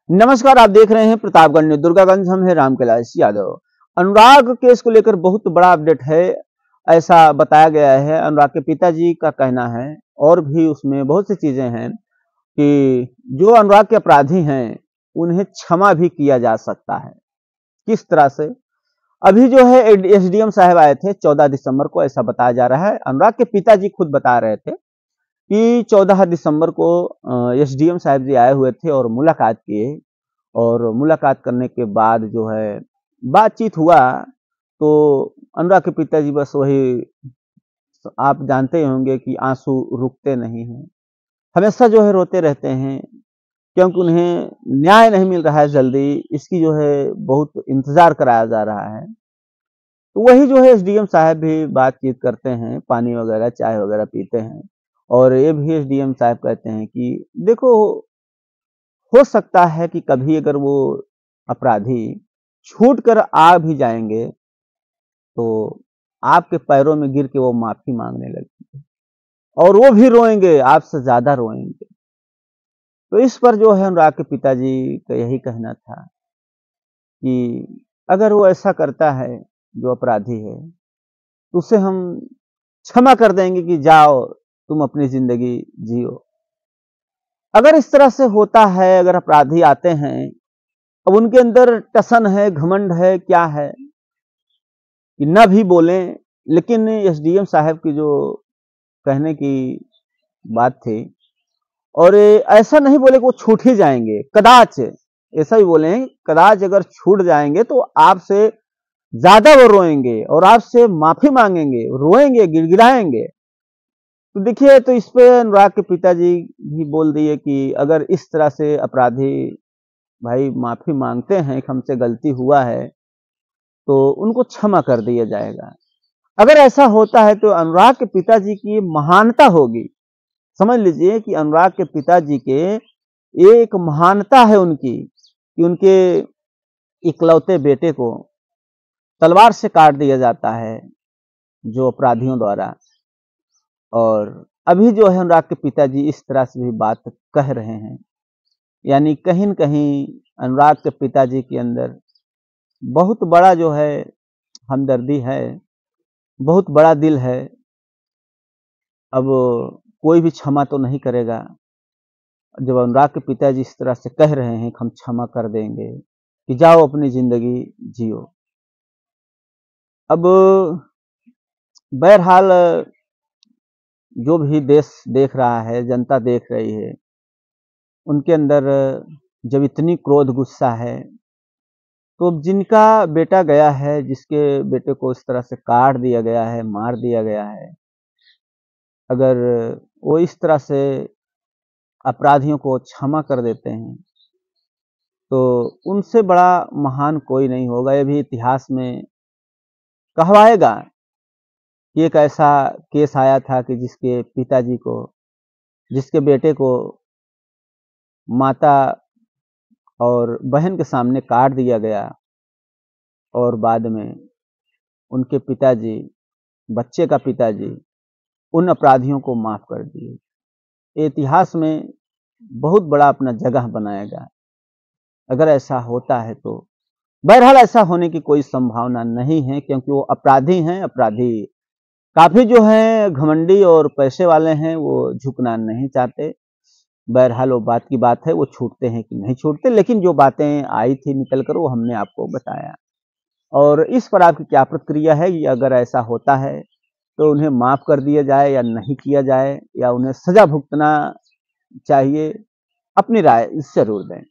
नमस्कार, आप देख रहे हैं प्रतापगढ़ न्यूज दुर्गागंज। हम है रामकैलाश यादव। अनुराग केस को लेकर बहुत बड़ा अपडेट है, ऐसा बताया गया है। अनुराग के पिताजी का कहना है और भी उसमें बहुत सी चीजें हैं कि जो अनुराग के अपराधी हैं उन्हें क्षमा भी किया जा सकता है। किस तरह से? अभी जो है एसडीएम साहब आए थे 14 दिसंबर को, ऐसा बताया जा रहा है। अनुराग के पिताजी खुद बता रहे थे कि 14 दिसंबर को एसडीएम साहब जी आए हुए थे और मुलाकात किए, और मुलाकात करने के बाद जो है बातचीत हुआ। तो अनुराग के पिताजी बस वही, आप जानते ही होंगे कि आंसू रुकते नहीं हैं, हमेशा जो है रोते रहते हैं, क्योंकि उन्हें न्याय नहीं मिल रहा है जल्दी, इसकी जो है बहुत इंतजार कराया जा रहा है। तो वही जो है एसडीएम साहब भी बातचीत करते हैं, पानी वगैरह चाय वगैरह पीते हैं, और ये भी एसडीएम साहब कहते हैं कि देखो, हो सकता है कि कभी अगर वो अपराधी छूट कर आ भी जाएंगे तो आपके पैरों में गिर के वो माफी मांगने लगेंगे, और वो भी रोएंगे, आपसे ज्यादा रोएंगे। तो इस पर जो है अनुराग के पिताजी का यही कहना था कि अगर वो ऐसा करता है, जो अपराधी है, तो उसे हम क्षमा कर देंगे कि जाओ तुम अपनी जिंदगी जियो। अगर इस तरह से होता है, अगर अपराधी आते हैं, अब उनके अंदर टसन है, घमंड है, क्या है कि न भी बोलें, लेकिन एसडीएम साहब की जो कहने की बात थी, और ऐसा नहीं बोले कि वो छूट ही जाएंगे, कदाच ऐसा ही बोले, कदाच अगर छूट जाएंगे तो आपसे ज्यादा वो रोएंगे और आपसे माफी मांगेंगे, रोएंगे, गिड़गिड़ाएंगे। तो देखिए, तो इस पे अनुराग के पिताजी भी बोल दिए कि अगर इस तरह से अपराधी भाई माफी मांगते हैं कि हमसे गलती हुआ है, तो उनको क्षमा कर दिया जाएगा। अगर ऐसा होता है तो अनुराग के पिताजी की महानता होगी। समझ लीजिए कि अनुराग के पिताजी के ये एक महानता है उनकी, कि उनके इकलौते बेटे को तलवार से काट दिया जाता है जो अपराधियों द्वारा। और अभी जो है अनुराग के पिताजी इस तरह से भी बात कह रहे हैं, यानी कहीं न कहीं अनुराग के पिताजी के अंदर बहुत बड़ा जो है हमदर्दी है, बहुत बड़ा दिल है। अब कोई भी क्षमा तो नहीं करेगा। जब अनुराग के पिताजी इस तरह से कह रहे हैं कि हम क्षमा कर देंगे, कि जाओ अपनी जिंदगी जियो। अब बहरहाल जो भी देश देख रहा है, जनता देख रही है, उनके अंदर जब इतनी क्रोध गुस्सा है, तो अब जिनका बेटा गया है, जिसके बेटे को इस तरह से काट दिया गया है, मार दिया गया है, अगर वो इस तरह से अपराधियों को क्षमा कर देते हैं, तो उनसे बड़ा महान कोई नहीं होगा। ये भी इतिहास में कहवाएगा कि एक ऐसा केस आया था कि जिसके पिताजी को, जिसके बेटे को माता और बहन के सामने काट दिया गया, और बाद में उनके पिताजी, बच्चे का पिताजी, उन अपराधियों को माफ कर दिए। इतिहास में बहुत बड़ा अपना जगह बनाएगा अगर ऐसा होता है तो। बहरहाल ऐसा होने की कोई संभावना नहीं है, क्योंकि वो अपराधी हैं। अपराधी काफी जो है घमंडी और पैसे वाले हैं, वो झुकना नहीं चाहते। बहरहाल वो बात की बात है, वो छूटते हैं कि नहीं छूटते, लेकिन जो बातें आई थी निकल कर, वो हमने आपको बताया। और इस पर आपकी क्या प्रतिक्रिया है कि अगर ऐसा होता है तो उन्हें माफ कर दिया जाए या नहीं किया जाए, या उन्हें सजा भुगतना चाहिए? अपनी राय जरूर दें।